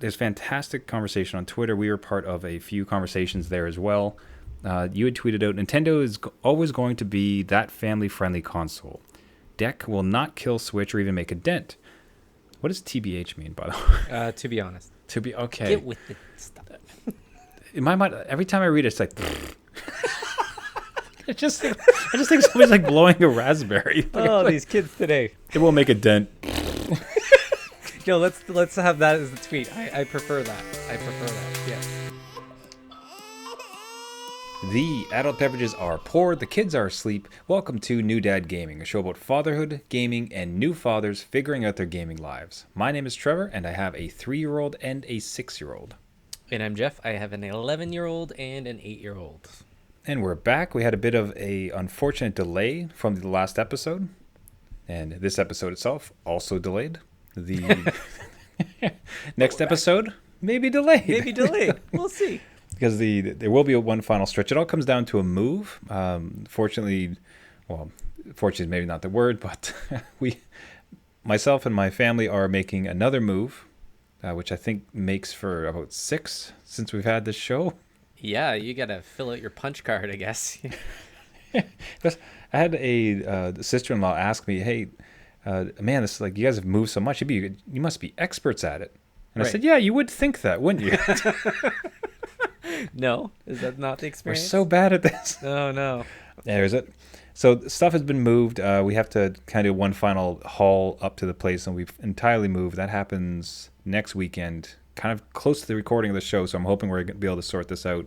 there's fantastic conversation on Twitter. We were part of a few conversations there as well. You had tweeted out, Nintendo is always going to be that family-friendly console. Deck will not kill Switch or even make a dent. What does TBH mean, by the way? To be honest. To be okay. Get with the stuff. In my mind, every time I read it, it's like... I just think somebody's like blowing a raspberry. Oh, these kids today. It will make a dent. Yo, let's have that as the tweet. I prefer that. Yes. The adult beverages are poured, the kids are asleep. Welcome to New Dad Gaming, a show about fatherhood, gaming, and new fathers figuring out their gaming lives. My name is Trevor, and I have a 3-year-old and a 6-year-old. And I'm Jeff. I have an 11-year-old and an 8-year-old. And we're back. We had a bit of a unfortunate delay from the last episode, and this episode itself also delayed. The next episode maybe delayed. We'll see. Because there will be one final stretch. It all comes down to a move. Fortunately is maybe not the word, but myself and my family are making another move, which I think makes for about 6 since we've had this show. Yeah, you gotta fill out your punch card, I guess. I had a sister-in-law ask me, "Hey, man, this is like you guys have moved so much. You must be experts at it." And right. I said, "Yeah, you would think that, wouldn't you?" No, is that not the experience? We're so bad at this. Oh no. There's it. So stuff has been moved. We have to kind of do one final haul up to the place, and we've entirely moved. That happens next weekend, kind of close to the recording of the show. So I'm hoping we're going to be able to sort this out.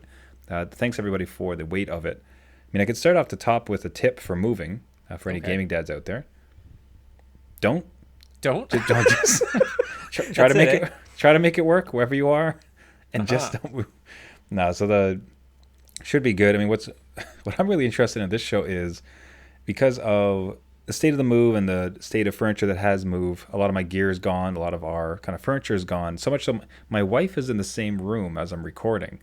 Thanks everybody for the weight of it. I mean, I could start off the top with a tip for moving for any gaming dads out there. Don't just try to make it work wherever you are, and just don't move. No, so should be good. I mean, what I'm really interested in this show is because of the state of the move and the state of furniture that has moved. A lot of my gear is gone. A lot of our kind of furniture is gone. So much so my wife is in the same room as I'm recording,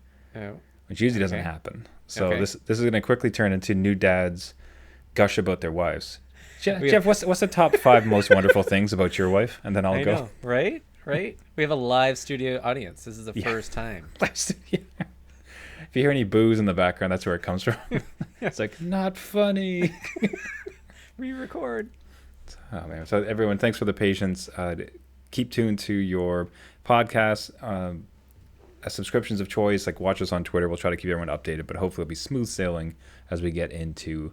which usually doesn't happen. So this is going to quickly turn into new dads gush about their wives. Jeff, what's the top 5 most wonderful things about your wife? And then I'll go. Know, right? We have a live studio audience. This is the first time. If you hear any boos in the background, that's where it comes from. It's like, not funny. Re-record. Oh, man. So everyone, thanks for the patience. Keep tuned to your podcasts, subscriptions of choice. Like, watch us on Twitter. We'll try to keep everyone updated, but hopefully it'll be smooth sailing as we get into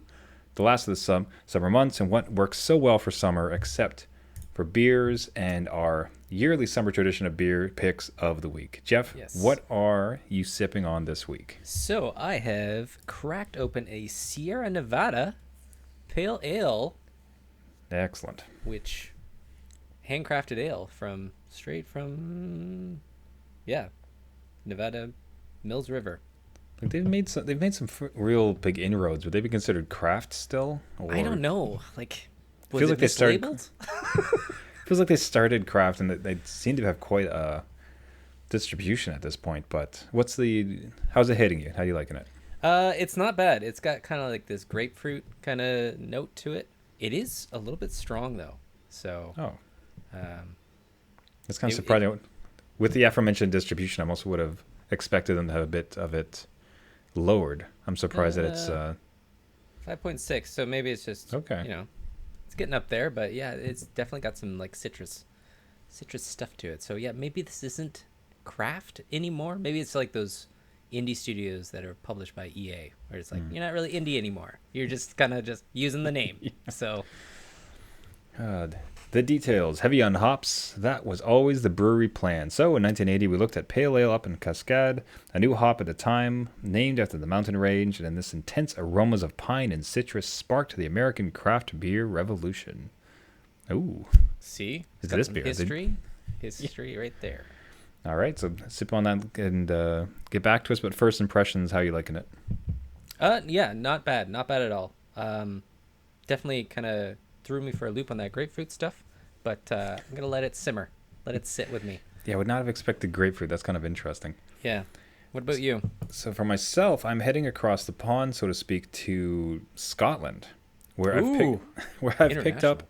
the last of the summer months and what works so well for summer, except for beers and our yearly summer tradition of beer picks of the week. Jeff, What are you sipping on this week? So I have cracked open a Sierra Nevada Pale Ale. Excellent. Which handcrafted ale straight from Nevada Mills River. Like they've made some real big inroads. Would they be considered craft still? Or... I don't know. Like, was feels it like they started. mislabeled? Feels like they started craft and they seem to have quite a distribution at this point. But how's it hitting you? How are you liking it? It's not bad. It's got kind of like this grapefruit kind of note to it. It is a little bit strong though. So. It's kind of surprising. With the aforementioned distribution, I also would have expected them to have a bit of it lowered. I'm surprised that it's 5.6. So maybe it's just it's getting up there, but yeah, it's definitely got some like citrus stuff to it. So yeah, maybe this isn't craft anymore. Maybe it's like those indie studios that are published by EA, where it's like you're not really indie anymore. You're just kind of just using the name. So the details, heavy on hops, that was always the brewery plan. So in 1980, we looked at Pale Ale up in Cascade, a new hop at the time, named after the mountain range, and in this intense aromas of pine and citrus sparked the American craft beer revolution. Ooh. See? Is this beer? History right there. All right, so sip on that and get back to us, but first impressions, how are you liking it? Yeah, not bad. Not bad at all. Definitely kind of threw me for a loop on that grapefruit stuff, but I'm gonna let it simmer, let it sit with me. Yeah, I would not have expected grapefruit. That's kind of interesting. Yeah. What about you? So for myself, I'm heading across the pond, so to speak, to Scotland, where I've picked up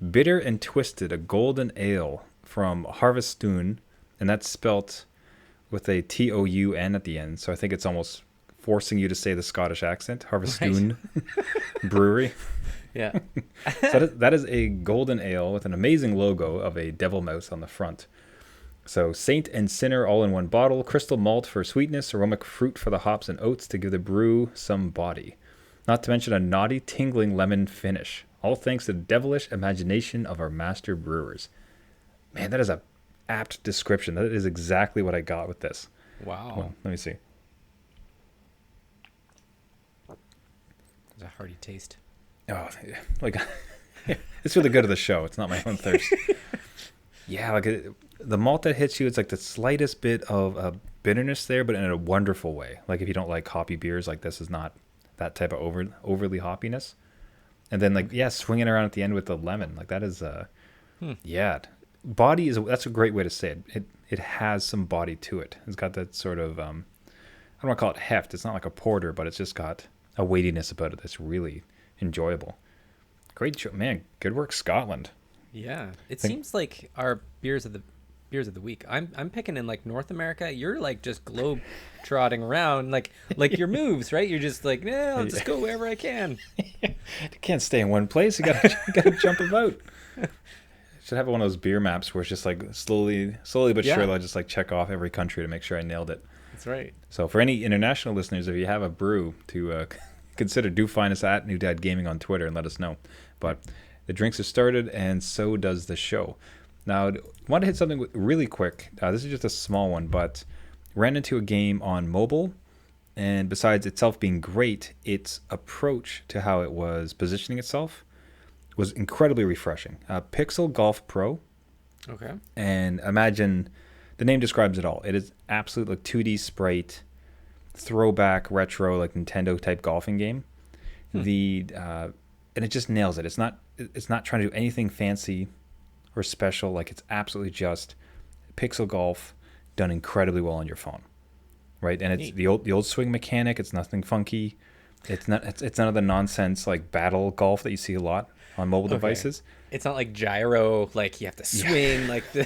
Bitter and Twisted, a golden ale from Harveststoun and that's spelt with a Toun at the end. So I think it's almost forcing you to say the Scottish accent. Harvestoon Brewery. Yeah. So that is a golden ale with an amazing logo of a devil mouse on the front. So Saint and Sinner all in one bottle, crystal malt for sweetness, aromatic fruit for the hops and oats to give the brew some body. Not to mention a naughty, tingling lemon finish. All thanks to the devilish imagination of our master brewers. Man, that is a apt description. That is exactly what I got with this. Wow. Well, let me see. It's a hearty taste. Oh, like it's for the good of the show. It's not my own thirst. Yeah, like the malt that hits you, it's like the slightest bit of bitterness there, but in a wonderful way. Like if you don't like hoppy beers, like this is not that type of overly hoppiness. And then like swinging around at the end with the lemon, like that is yeah. Body that's a great way to say it. It has some body to it. It's got that sort of I don't want to call it heft. It's not like a porter, but it's just got a weightiness about it that's really enjoyable. Great show, man. Good work, Scotland. Yeah, it seems like our beers of the week. I'm picking in like North America. You're like just globe trotting around like your moves, right? You're just like, yeah, I'll just go wherever I can. You can't stay in one place. You gotta jump about. Should have one of those beer maps where it's just like slowly but surely I just like check off every country to make sure I nailed it. That's right. So for any international listeners, if you have a brew to consider, do find us at New Dad Gaming on Twitter and let us know. But the drinks are started, and so does the show. Now, I want to hit something really quick. This is just a small one, but ran into a game on mobile, and besides itself being great, its approach to how it was positioning itself was incredibly refreshing. Pixel Golf Pro. Okay. And imagine, the name describes it all. It is absolute like 2D sprite, throwback, retro, like Nintendo type golfing game. And it just nails it. It's not trying to do anything fancy or special. Like it's absolutely just Pixel Golf done incredibly well on your phone, right? And it's the old swing mechanic. It's nothing funky. It's none of the nonsense like battle golf that you see a lot on mobile devices. It's not like gyro, like you have to swing like the.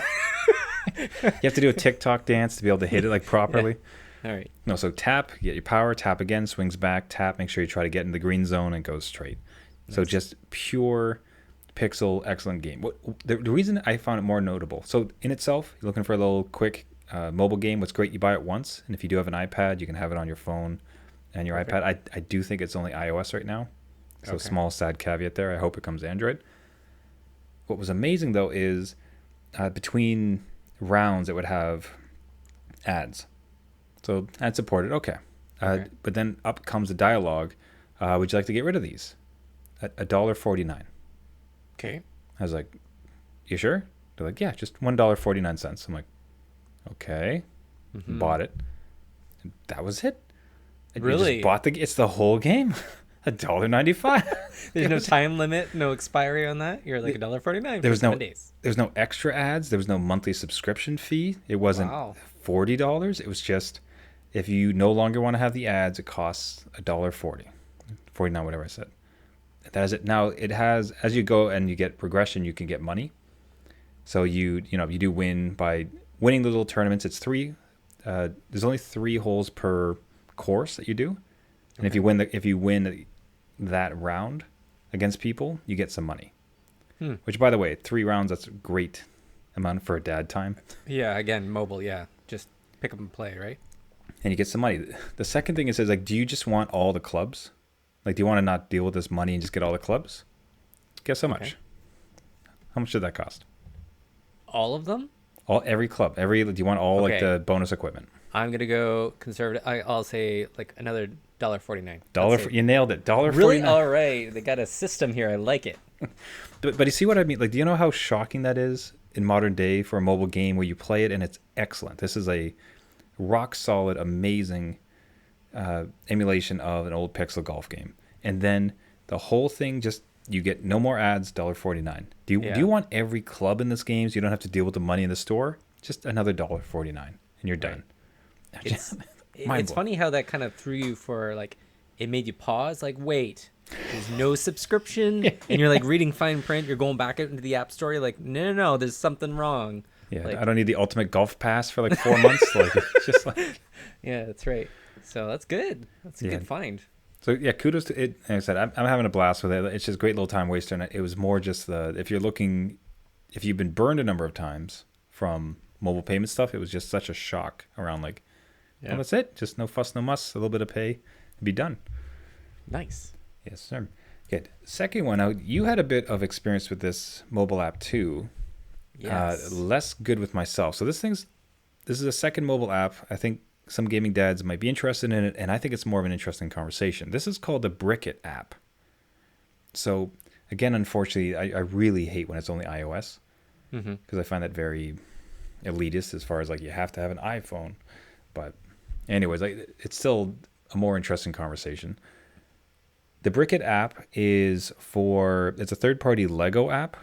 You have to do a TikTok dance to be able to hit it like properly. Yeah. All right. No, so tap, get your power, tap again, swings back, tap, make sure you try to get in the green zone and goes straight. Nice. So just pure pixel, excellent game. The reason I found it more notable, so in itself, you're looking for a little quick mobile game. What's great, you buy it once, and if you do have an iPad, you can have it on your phone and your iPad. I do think it's only iOS right now, so small sad caveat there. I hope it comes Android. What was amazing though is between rounds it would have ads, so ad supported. Okay. But then up comes a dialogue. Would you like to get rid of these? $1.49. Okay. I was like, you sure? They're like, yeah, just $1.49. I'm like, okay. Mm-hmm. Bought it. And that was it. And really? You just bought it's the whole game. $1.95. There's no time limit, no expiry on that. You're like $1.49. There was no days. There was no extra ads. There was no monthly subscription fee. It wasn't $40. It was just if you no longer want to have the ads, it costs $1.40, $49, whatever I said. That is it. Now it has, as you go and you get progression, you can get money. So you do win by winning the little tournaments. It's there's only 3 holes per course that you do, and if you win that round against people, you get some money. Which, by the way, 3 rounds, that's a great amount for a dad time. Yeah, again, mobile. Yeah, just pick up and play, right? And you get some money. The second thing it says, like, do you just want all the clubs? Like, do you want to not deal with this money and just get all the clubs? Guess how much? How much did that cost? All of them? Every club. Do you want all like the bonus equipment? I'm gonna go conservative. I'll say like another $1.49. You nailed it. $1.49. Really? All right. They got a system here. I like it. But you see what I mean? Like, do you know how shocking that is in modern day for a mobile game where you play it and it's excellent? This is a rock solid, amazing emulation of an old pixel golf game, and then the whole thing just you get no more ads. $1.49. Do you want every club in this game so you don't have to deal with the money in the store? Just another $1.49 and you're done. It's funny how that kind of threw you for like it made you pause. Like, wait, there's no subscription, and you're like reading fine print. You're going back into the app store. You're like, no, there's something wrong. Yeah, Like, I don't need the ultimate golf pass for like 4 months. Like, it's just like, yeah, that's right. So that's good. That's a yeah. good find. So yeah, kudos to it. Like I said, I'm having a blast with it. It's just a great little time waster. And it was more just if you've been burned a number of times from mobile payment stuff, it was just such a shock around like, oh, that's it. Just no fuss, no muss, a little bit of pay, and be done. Nice. Yes, sir. Good. Second one, now you had a bit of experience with this mobile app too. Yes. Less good with myself. So this is a second mobile app. I think some gaming dads might be interested in it, and I think it's more of an interesting conversation. This is called the Brickit app. So again, unfortunately, I really hate when it's only iOS because I find that very elitist as far as like you have to have an iPhone. But anyways, it's still a more interesting conversation. The Brickit app it's a third-party Lego app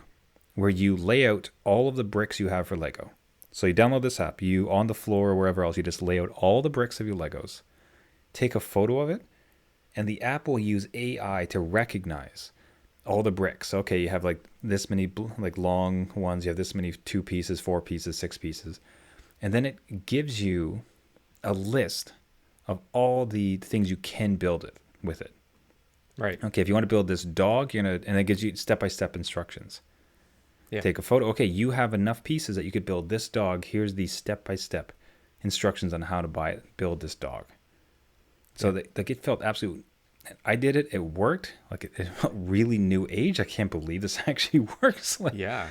where you lay out all of the bricks you have for Lego. So you download this app, you on the floor or wherever else, you just lay out all the bricks of your Legos, take a photo of it, and the app will use AI to recognize all the bricks. Okay, you have like this many like long ones, you have this many 2 pieces, 4 pieces, 6 pieces. And then it gives you a list of all the things you can build it with it. Right. Okay, if you want to build this dog, and it gives you step-by-step instructions. Yeah. Take a photo. Okay, you have enough pieces that you could build this dog. Here's the step-by-step instructions on how to build this dog. So it felt absolute. I did it. It worked. Like it felt really new age. I can't believe this actually works. Like, Yeah.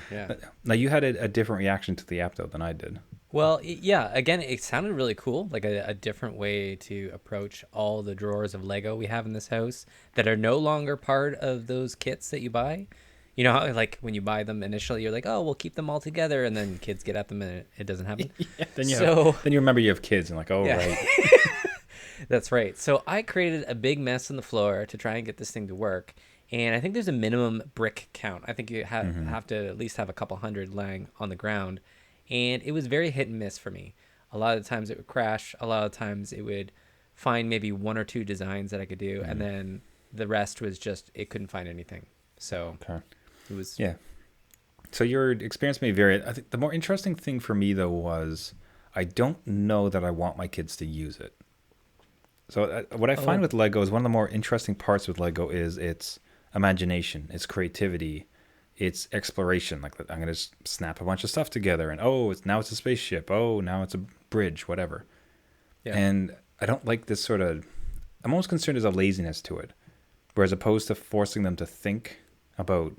now you had a different reaction to the app though than I did. Well, yeah. Again, it sounded really cool, like a different way to approach all the drawers of Lego we have in this house that are no longer part of those kits that you buy. You know how like when you buy them initially, you're like, oh, we'll keep them all together, and then kids get at them and it doesn't happen. Yeah, then you remember you have kids and like, oh, yeah. Right. That's right. So I created a big mess on the floor to try and get this thing to work. And I think there's a minimum brick count. I think you have to at least have a couple hundred laying on the ground. And it was very hit and miss for me. A lot of the times it would crash. A lot of the times it would find maybe 1 or 2 designs that I could do. And then the rest was just, it couldn't find anything. So it was... Yeah. So your experience may vary. I think the more interesting thing for me, though, was I don't know that I want my kids to use it. So what I find with Lego is one of the more interesting parts with Lego is its imagination, its creativity, its exploration. Like I'm going to snap a bunch of stuff together and now it's a spaceship. Oh, now it's a bridge, whatever. Yeah. And I don't like this sort of, I'm almost concerned there's a laziness to it. Whereas opposed to forcing them to think about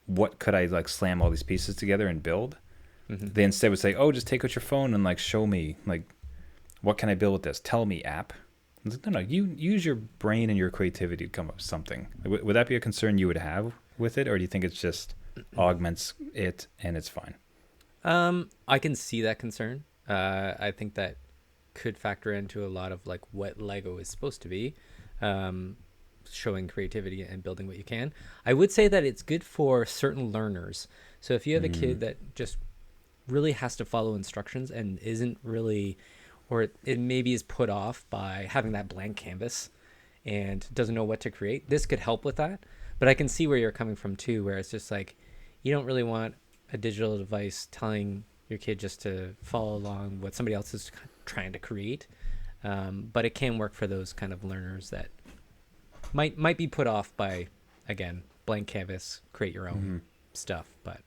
what could I like slam all these pieces together and build, they instead would say, oh, just take out your phone and like show me, like, what can I build with this? Tell me, app. Like, no, you use your brain and your creativity to come up with something. Would that be a concern you would have with it, or do you think it's just augments it and it's fine? I can see that concern. I think that could factor into a lot of like what Lego is supposed to be, showing creativity and building what you can. I would say that it's good for certain learners. So if you have a kid that just really has to follow instructions and isn't really, or it maybe is put off by having that blank canvas and doesn't know what to create, this could help with that. But I can see where you're coming from too, where it's just like, you don't really want a digital device telling your kid just to follow along what somebody else is trying to create. But it can work for those kind of learners that might be put off by, again, blank canvas, create your own stuff. But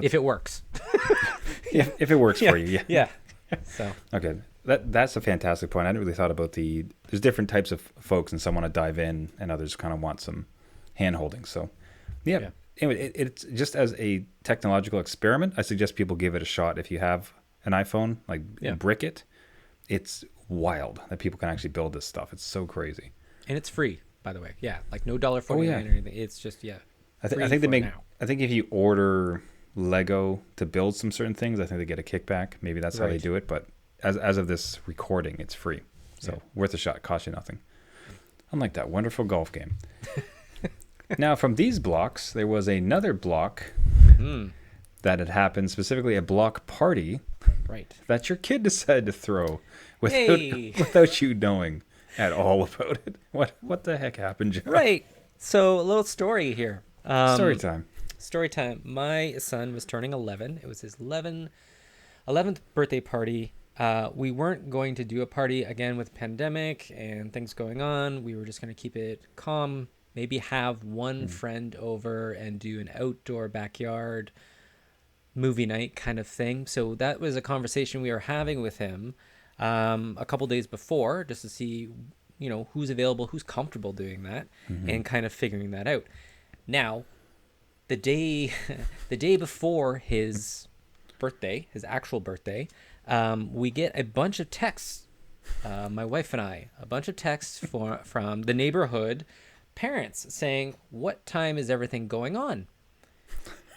if it works. if it works for you, yeah. So okay. That's a fantastic point. I hadn't really thought about there's different types of folks, and some want to dive in and others kind of want some hand holding. So yeah. Anyway, it's just as a technological experiment, I suggest people give it a shot. If you have an iPhone, like brick it, it's wild that people can actually build this stuff. It's so crazy. And it's free, by the way. Yeah. Like no $1.49 or anything. It's just, I think if you order Lego to build some certain things, I think they get a kickback. Maybe that's how they do it. But as of this recording, it's free. So worth a shot. Cost you nothing. Unlike that wonderful golf game. Now, from these blocks, there was another block that had happened, specifically a block party that your kid decided to throw without you knowing at all about it. What the heck happened, Joe? Right. So a little story here. Story time. Story time. My son was turning 11. It was his 11th birthday party. We weren't going to do a party again with pandemic and things going on. We were just going to keep it calm, maybe have one friend over and do an outdoor backyard movie night kind of thing. So that was a conversation we were having with him a couple days before, just to see, who's available, who's comfortable doing that, and kind of figuring that out. Now, the day before his birthday, his actual birthday, we get a bunch of texts, my wife and I, a bunch of texts from the neighborhood parents saying, "What time is everything going on?"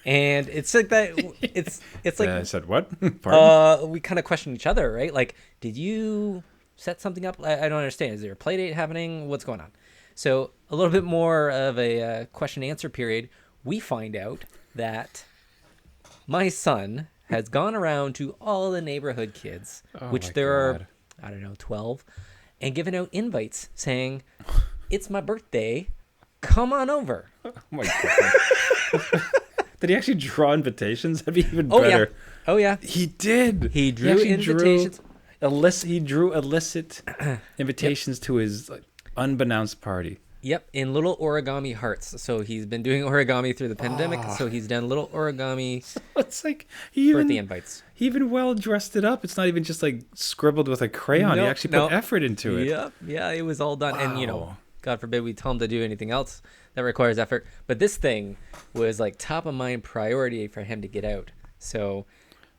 And it's like that. It's like I said what? We kind of question each other, right? Like, did you set something up? I don't understand. Is there a play date happening? What's going on? So a little bit more of a question answer period. We find out that my son has gone around to all the neighborhood kids, which there are, I don't know, 12, and given out invites saying, "It's my birthday, come on over." Oh my God. Did he actually draw invitations? That'd be even better. Yeah. Oh yeah, he did. He drew invitations. He drew illicit invitations to his unbeknownst party. Yep, in little origami hearts. So he's been doing origami through the pandemic. So he's done little origami. So it's like birthday invites. He even well dressed it up. It's not even just like scribbled with a crayon. He actually put effort into it. Yep, yeah, it was all done. Wow. And God forbid we tell him to do anything else that requires effort. But this thing was like top of mind priority for him to get out. So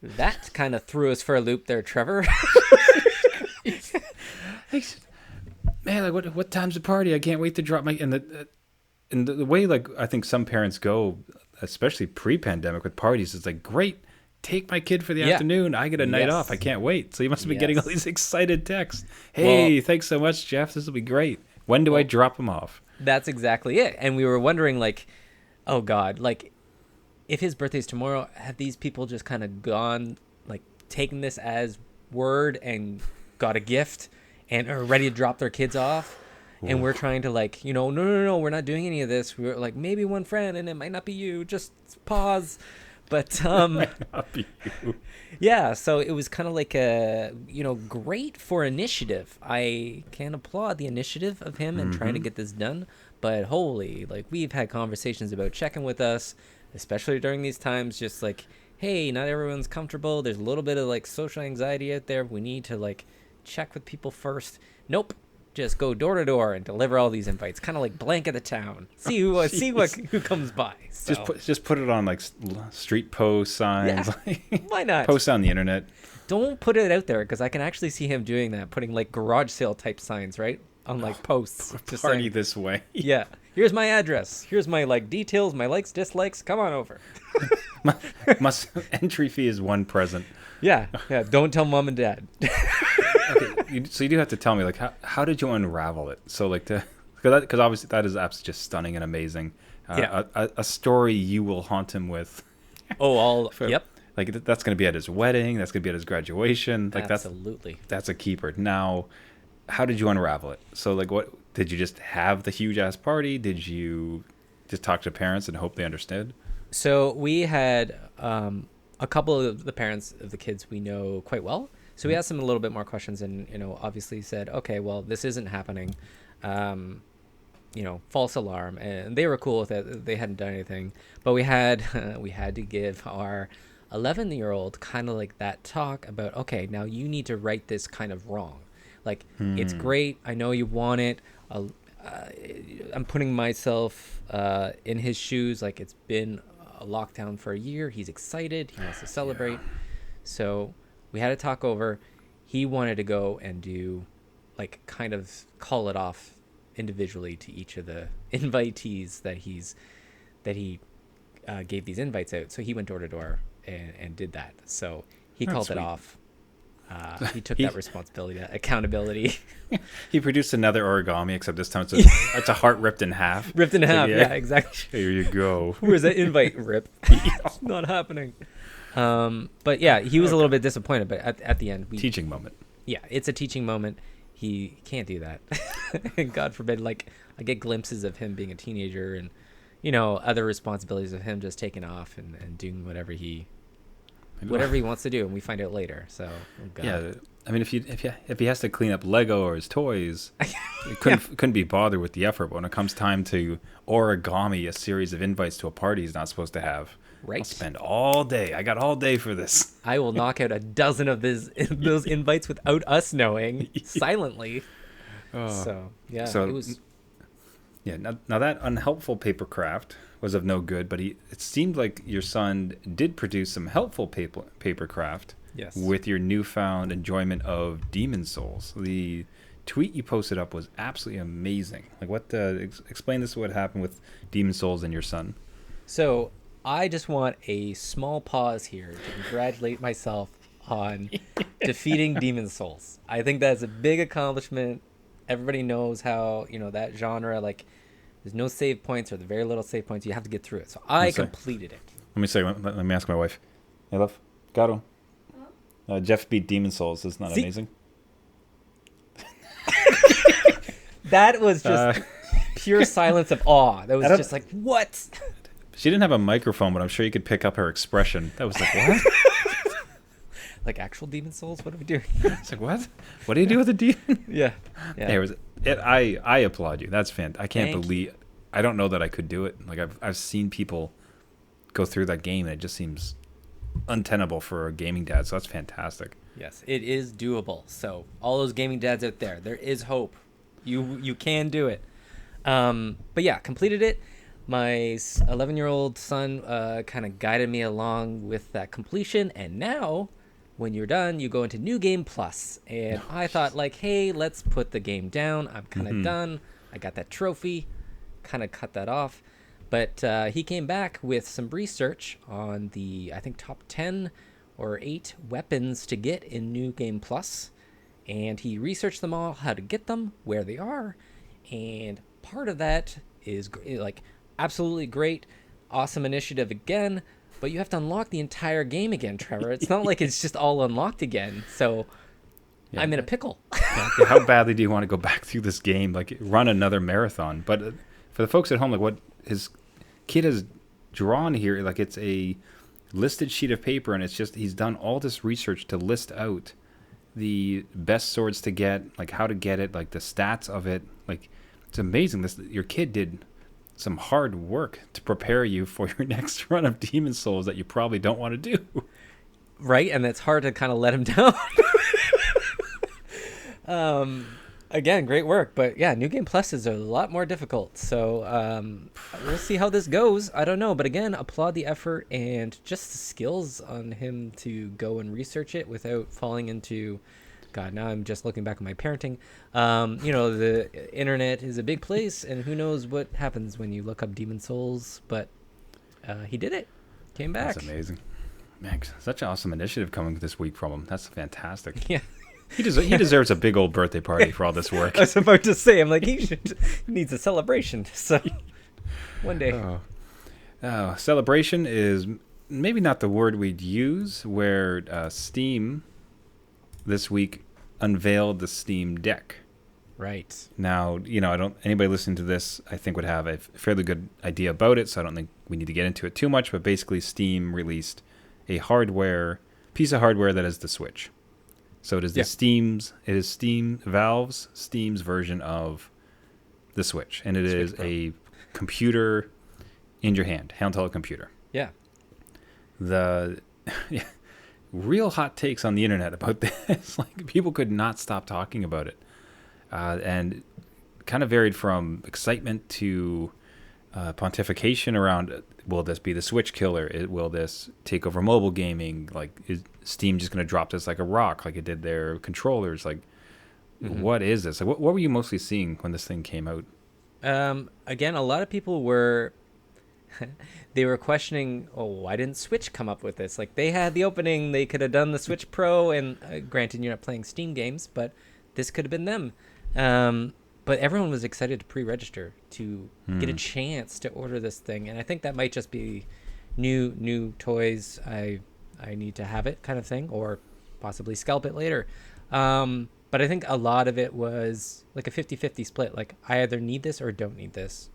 that kind of threw us for a loop there, Trevor. Man, like what time's the party? I can't wait to drop my and the way like I think some parents go, especially pre-pandemic with parties, is like, great, take my kid for the afternoon. I get a night off. I can't wait. So you must have been getting all these excited texts. Hey, thanks so much, Jeff. This will be great. When do I drop him off? That's exactly it. And we were wondering, like, oh God, like, if his birthday's tomorrow, have these people just kind of gone, like, taken this as word and got a gift and are ready to drop their kids off? Ooh. And we're trying to, like, no, we're not doing any of this. We're like, maybe one friend, and it might not be you. Just pause. But might not be you. Yeah, so it was kind of like great for initiative. I can applaud the initiative of him and trying to get this done. But holy, like, we've had conversations about checking with us, especially during these times, just like, hey, not everyone's comfortable. There's a little bit of like social anxiety out there. We need to like check with people first. Nope. Just go door to door and deliver all these invites, kind of like blanket the town. See who who comes by. So. Just put it on like street post signs. Yeah, why not? Post on the internet. Don't put it out there, because I can actually see him doing that, putting like garage sale type signs, right, on like posts. Just party saying, this way. Yeah. Here's my address. Here's my like details, my likes, dislikes. Come on over. Entry fee is one present. Yeah. Don't tell mom and dad. Okay, so you do have to tell me, like, how did you unravel it? So like because obviously that is absolutely just stunning and amazing. A story you will haunt him with. Yep. Like that's going to be at his wedding. That's going to be at his graduation. Like absolutely. That's a keeper. Now, how did you unravel it? So like, what did you just have the huge ass party? Did you just talk to parents and hope they understood? So we had a couple of the parents of the kids we know quite well. So we asked them a little bit more questions, and obviously said, okay, well, this isn't happening. False alarm, and they were cool with it. They hadn't done anything, but we had to give our 11-year-old kind of like that talk about, okay, now you need to right this kind of wrong. Like, it's great. I know you want it. I'm putting myself in his shoes. Like, it's been a lockdown for a year. He's excited. He wants to celebrate. Yeah. So we had a talk over. He wanted to go and do, like, kind of call it off individually to each of the invitees that he gave these invites out. So he went door to door and did that. So he called it off. He took that responsibility, that accountability. He produced another origami, except this time it's a heart ripped in half. Ripped in half, yeah, exactly. Here you go. Where's that invite rip? It's not happening. But yeah, he was a little bit disappointed, but at the end. Teaching moment. Yeah, it's a teaching moment. He can't do that. And God forbid, like, I get glimpses of him being a teenager and, other responsibilities of him just taking off and doing whatever he whatever he wants to do, and we find out later. So yeah, I mean, if he has to clean up Lego or his toys, it couldn't be bothered with the effort. But when it comes time to origami a series of invites to a party he's not supposed to have, right, I'll spend all day. I got all day for this. I will knock out a dozen of those invites without us knowing, silently. So yeah, it was. Yeah, now that unhelpful paper craft was of no good, but it seemed like your son did produce some helpful paper craft. Yes. With your newfound enjoyment of Demon Souls. The tweet you posted up was absolutely amazing. Like, what? Explain this. What happened with Demon Souls and your son? So I just want a small pause here to congratulate myself on defeating Demon Souls. I think that's a big accomplishment. Everybody knows how, that genre, like, there's no save points or the very little save points. You have to get through it. So I completed it. Let me ask my wife. Hey, love. Got him. Jeff beat Demon Souls. Isn't that amazing? That was just pure silence of awe. That was just like, what? She didn't have a microphone, but I'm sure you could pick up her expression. That was like, what? Like actual Demon Souls? What are we doing? It's like, what? What do you do with a demon? Yeah. I applaud you. That's fantastic. I can't believe. I don't know that I could do it. Like I've seen people go through that game, and it just seems untenable for a gaming dad. So that's fantastic. Yes, it is doable. So all those gaming dads out there is hope. You can do it. But yeah, completed it. My 11-year-old son kind of guided me along with that completion, and now when you're done, you go into New Game Plus. And I thought, like, hey, let's put the game down. I'm kind of done. I got that trophy, kind of cut that off. But he came back with some research on the, I think, top 10 or 8 weapons to get in New Game Plus. And he researched them all, how to get them, where they are. And part of that is, like, absolutely great, awesome initiative again. But you have to unlock the entire game again, Trevor. It's not like it's just all unlocked again. So yeah, I'm in a pickle. How badly do you want to go back through this game? Like, run another marathon? But for the folks at home, like, what his kid has drawn here, like, it's a listed sheet of paper, and it's just he's done all this research to list out the best swords to get, like how to get it, like the stats of it. Like, it's amazing. Your kid did some hard work to prepare you for your next run of Demon Souls that you probably don't want to do. Right, and it's hard to kind of let him down. Again, great work, but yeah, New Game Plus is a lot more difficult. So we'll see how this goes. I don't know, but again, applaud the effort and just the skills on him to go and research it without falling into, God, now I'm just looking back at my parenting. The internet is a big place, and who knows what happens when you look up Demon Souls, but he did it. Came back. That's amazing. Man, such an awesome initiative coming this week from him. That's fantastic. Yeah. He deserves a big old birthday party for all this work. I was about to say, I'm like, he needs a celebration. So one day. Celebration is maybe not the word we'd use, where Steam this week unveiled the Steam Deck. Right. Now, anybody listening to this, I think, would have a fairly good idea about it, so I don't think we need to get into it too much, but basically Steam released a piece of hardware that is the Switch. So it is Valve's Steam's version of the Switch, and it is a computer in your hand, handheld computer. Yeah. The real hot takes on the internet about this, like, people could not stop talking about it, and kind of varied from excitement to pontification around, will this be the Switch killer? Will this take over mobile gaming? Like, is Steam just going to drop this like a rock, like it did their controllers? Like, what is this? Like, what were you mostly seeing when this thing came out? Again, a lot of people were they were questioning, why didn't Switch come up with this? Like, they had the opening, they could have done the Switch Pro, and granted, you're not playing Steam games, but this could have been them. But everyone was excited to pre-register to get a chance to order this thing, and I think that might just be new toys. I need to have it kind of thing, or possibly scalp it later. But I think a lot of it was like a 50-50 split. Like, I either need this or don't need this.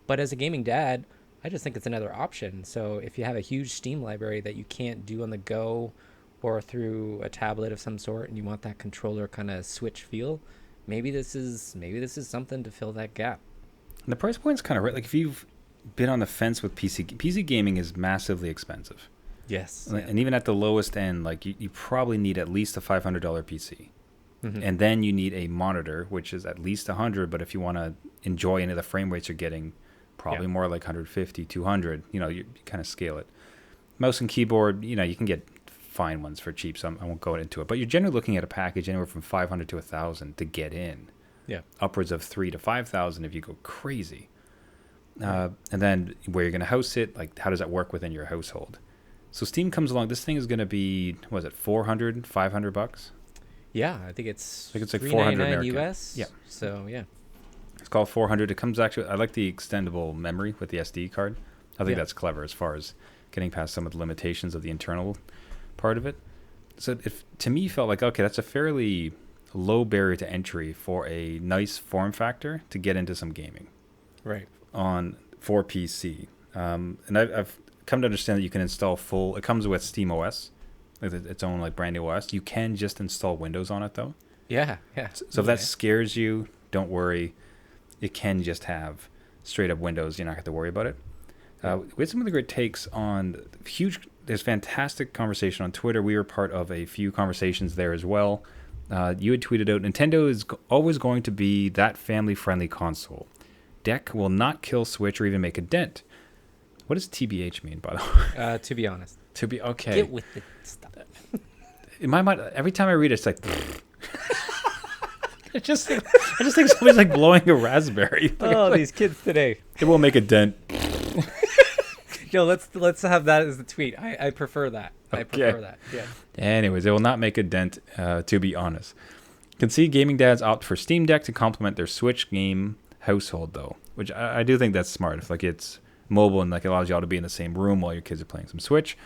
But as a gaming dad, I just think it's another option. So if you have a huge Steam library that you can't do on the go or through a tablet of some sort, and you want that controller kind of Switch feel, maybe this is something to fill that gap. And the price point's kind of right. Like if you've been on the fence with PC gaming is massively expensive. Yes. And even at the lowest end, like you probably need at least a $500 PC. Mm-hmm. And then you need a monitor, which is at least $100. But if you want to enjoy any of the frame rates you're getting, probably more like 150, 200. You kind of scale it. Mouse and keyboard, you can get fine ones for cheap, so I won't go into it. But you're generally looking at a package anywhere from $500 to $1,000 to get in. Yeah. Upwards of $3,000 to $5,000 if you go crazy. And then where you're going to house it, like how does that work within your household? So Steam comes along. This thing is going to be, what is it, $400, $500? Yeah, I think it's like $400 American. US. Yeah. So yeah, it's called $400. It comes actually. I like the extendable memory with the SD card. I think that's clever as far as getting past some of the limitations of the internal part of it. So it to me felt like, okay, that's a fairly low barrier to entry for a nice form factor to get into some gaming. Right. For PC. And I've come to understand that you can install it comes with Steam OS, its own like brand new OS. You can just install Windows on it though. Yeah. So if that scares you, don't worry. It can just have straight up Windows. You're not going to have to worry about it. We had some of the great takes on there's fantastic conversation on Twitter. We were part of a few conversations there as well. You had tweeted out, Nintendo is always going to be that family-friendly console. Deck will not kill Switch or even make a dent. What does TBH mean, by the way? To be honest. To be okay. Get with the stuff. In my mind, every time I read it, it's like. I just think somebody's like blowing a raspberry. These kids today. It will make a dent. Yo, let's have that as the tweet. I prefer that. Okay. I prefer that. Yeah. Anyways, it will not make a dent. To be honest, can see gaming dads opt for Steam Deck to complement their Switch game household though, which I do think that's smart. If like it's mobile and like allows you all to be in the same room while your kids are playing some Switch.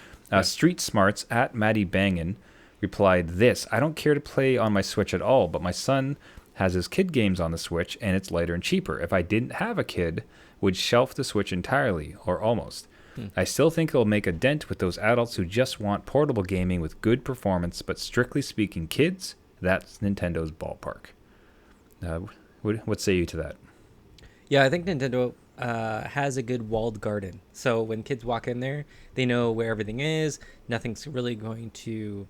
Street Smarts at Maddie Bangin replied this: I don't care to play on my Switch at all, but my son has his kid games on the Switch and it's lighter and cheaper. If I didn't have a kid, would shelf the Switch entirely or almost. I still think it'll make a dent with those adults who just want portable gaming with good performance, but strictly speaking, kids, that's Nintendo's ballpark. What say you to that? Yeah, I think Nintendo has a good walled garden. So when kids walk in there, they know where everything is. Nothing's really going to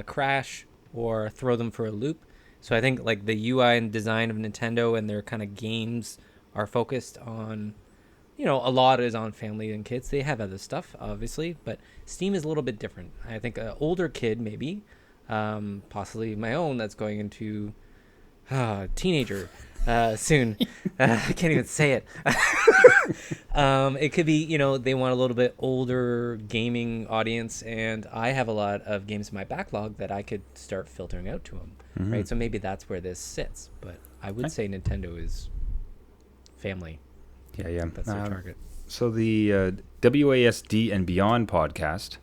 crash or throw them for a loop. So I think like the UI and design of Nintendo and their kind of games are focused on, a lot is on family and kids. They have other stuff, obviously, but Steam is a little bit different. I think an older kid, maybe, possibly my own, that's going into teenager soon. I can't even say it. It could be, they want a little bit older gaming audience, and I have a lot of games in my backlog that I could start filtering out to them, right? So maybe that's where this sits, but I would say Nintendo is family. Yeah. That's their target. So the WASD and Beyond podcast,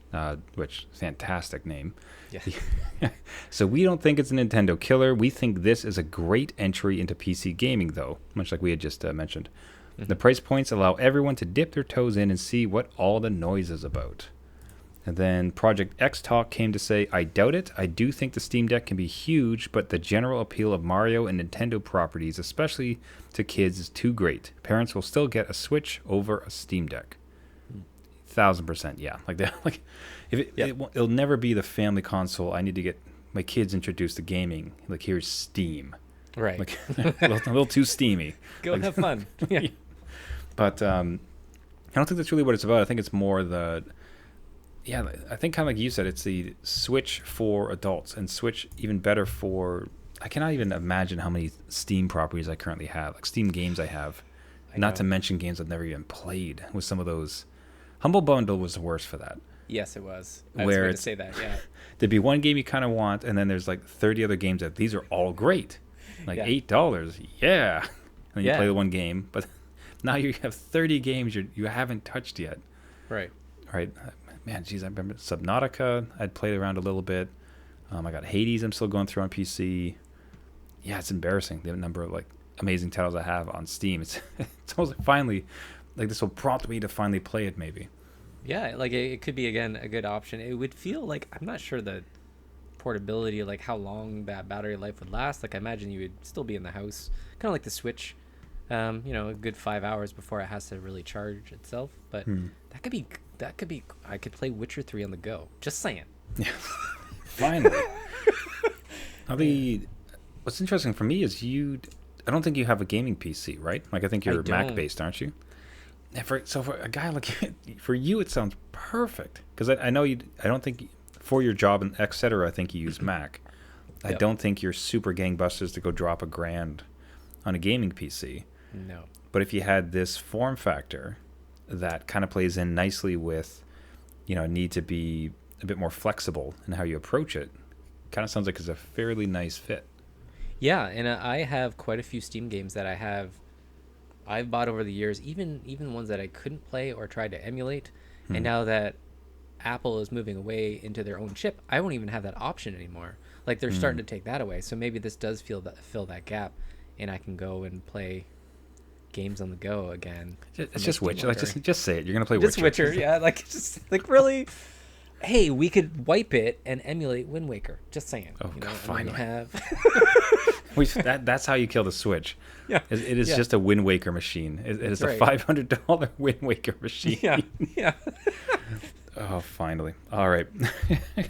which fantastic name. Yeah. So we don't think it's a Nintendo killer. We think this is a great entry into PC gaming, though, much like we had just mentioned. Mm-hmm. The price points allow everyone to dip their toes in and see what all the noise is about. And then Project X Talk came to say, I doubt it. I do think the Steam Deck can be huge, but the general appeal of Mario and Nintendo properties, especially to kids, is too great. Parents will still get a Switch over a Steam Deck. 1,000%, yeah. Like that. Like, it'll never be the family console. I need to get my kids introduced to gaming. Like, here's Steam. Right. Like a little too steamy. Go have fun. Yeah. But I don't think that's really what it's about. I think it's more I think kind of like you said, it's the Switch for adults, and Switch even better for. I cannot even imagine how many Steam properties I currently have, like Steam games I have. Not to mention games I've never even played. With some of those, Humble Bundle was the worst for that. Yes, it was. I was going to say that. Yeah. There'd be one game you kind of want, and then there's like 30 other games that these are all great, like $8. Yeah, and you play the one game, but now you have 30 games you haven't touched yet. Right. Man, geez, I remember Subnautica. I'd played around a little bit. I got Hades. I'm still going through on PC. Yeah, it's embarrassing the number of like amazing titles I have on Steam. It's almost like finally like this will prompt me to finally play it maybe. Yeah, like it could be again a good option. It would feel like, I'm not sure the portability, like how long that battery life would last. Like I imagine you would still be in the house, kind of like the Switch, a good 5 hours before it has to really charge itself. But that could be I could play Witcher 3 on the go. Just saying. Yeah. Finally. What's interesting for me is I don't think you have a gaming PC, right? Like I think you're Mac based, aren't you? And for a guy like for you, it sounds perfect because I know you. I don't think for your job and etc. I think you use Mac. I don't think you're super gangbusters to go drop $1,000 on a gaming PC. No. But if you had this form factor that kind of plays in nicely with, need to be a bit more flexible in how you approach it, kind of sounds like it's a fairly nice fit. Yeah, and I have quite a few Steam games that I've bought over the years, even ones that I couldn't play or tried to emulate. And now that Apple is moving away into their own chip, I won't even have that option anymore. Like they're starting to take that away. So maybe this does fill that gap, and I can go and play games on the go again. It's just Witcher. Like just say it. You're gonna play just Witcher. Witcher. Yeah, like just like really. Hey, we could wipe it and emulate Wind Waker. Just saying. Oh, God, finally. Have... That's how you kill the Switch. Yeah. It is just a Wind Waker machine. It is a $500 Wind Waker machine. Yeah. Yeah. Oh, finally. All right.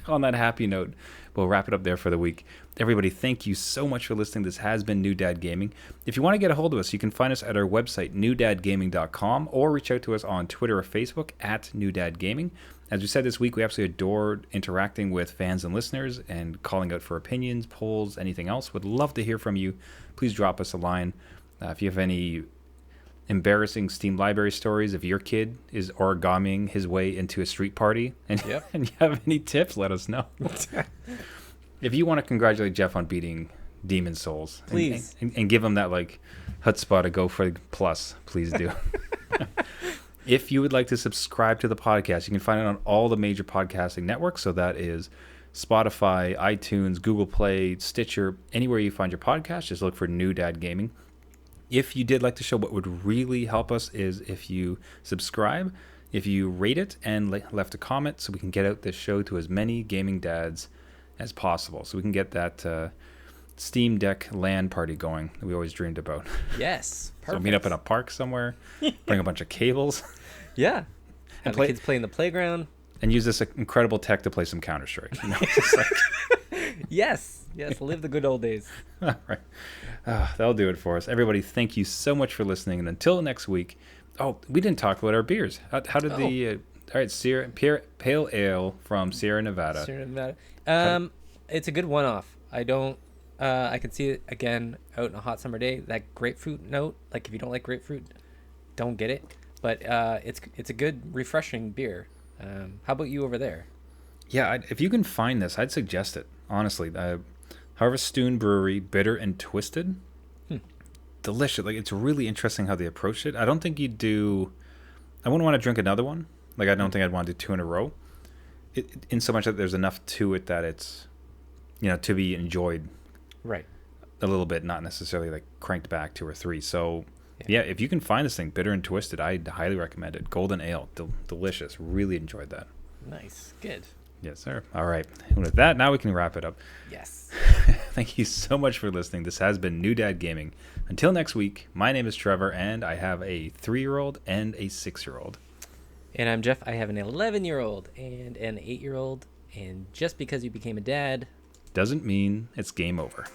On that happy note, we'll wrap it up there for the week. Everybody, thank you so much for listening. This has been New Dad Gaming. If you want to get a hold of us, you can find us at our website, newdadgaming.com, or reach out to us on Twitter or Facebook at New Dad Gaming. As we said this week, we absolutely adore interacting with fans and listeners and calling out for opinions, polls, anything else. Would love to hear from you. Please drop us a line. If you have any embarrassing Steam library stories, if your kid is origamiing his way into a street party and you have any tips, let us know. If you want to congratulate Jeff on beating Demon Souls, please, and give him that like chutzpah to go for the plus, please do. If you would like to subscribe to the podcast, you can find it on all the major podcasting networks. So that is Spotify, iTunes, Google Play, Stitcher, anywhere you find your podcast. Just look for New Dad Gaming. If you did like the show, what would really help us is if you subscribe, if you rate it, and left a comment so we can get out this show to as many gaming dads as possible. So we can get that Steam Deck LAN party going that we always dreamed about. Yes, perfect. So meet up in a park somewhere, bring a bunch of cables. Yeah. Have the kids play in the playground. And use this incredible tech to play some Counter-Strike. Yes, live the good old days. All right. That'll do it for us. Everybody, thank you so much for listening. And until next week. Oh, we didn't talk about our beers. How did all right, Pale Ale from Sierra Nevada. It's a good one-off. I can see it again out in a hot summer day. That grapefruit note, like if you don't like grapefruit, don't get it. But it's a good, refreshing beer. How about you over there? Yeah, if you can find this, I'd suggest it. Honestly, Harvestoon Brewery, Bitter and Twisted, delicious. Like it's really interesting how they approached it. I don't think you'd do. I wouldn't want to drink another one. Like I don't think I'd want to do 2 in a row. In so much that there's enough to it that it's, to be enjoyed. Right. A little bit, not necessarily like cranked back 2 or 3. So. Yeah, if you can find this thing, Bitter and Twisted, I'd highly recommend it. Golden Ale, delicious. Really enjoyed that. Nice. Good. Yes, sir. All right. And with that, now we can wrap it up. Yes. Thank you so much for listening. This has been New Dad Gaming. Until next week, my name is Trevor, and I have a 3-year-old and a 6-year-old. And I'm Jeff. I have an 11-year-old and an 8-year-old. And just because you became a dad doesn't mean it's game over.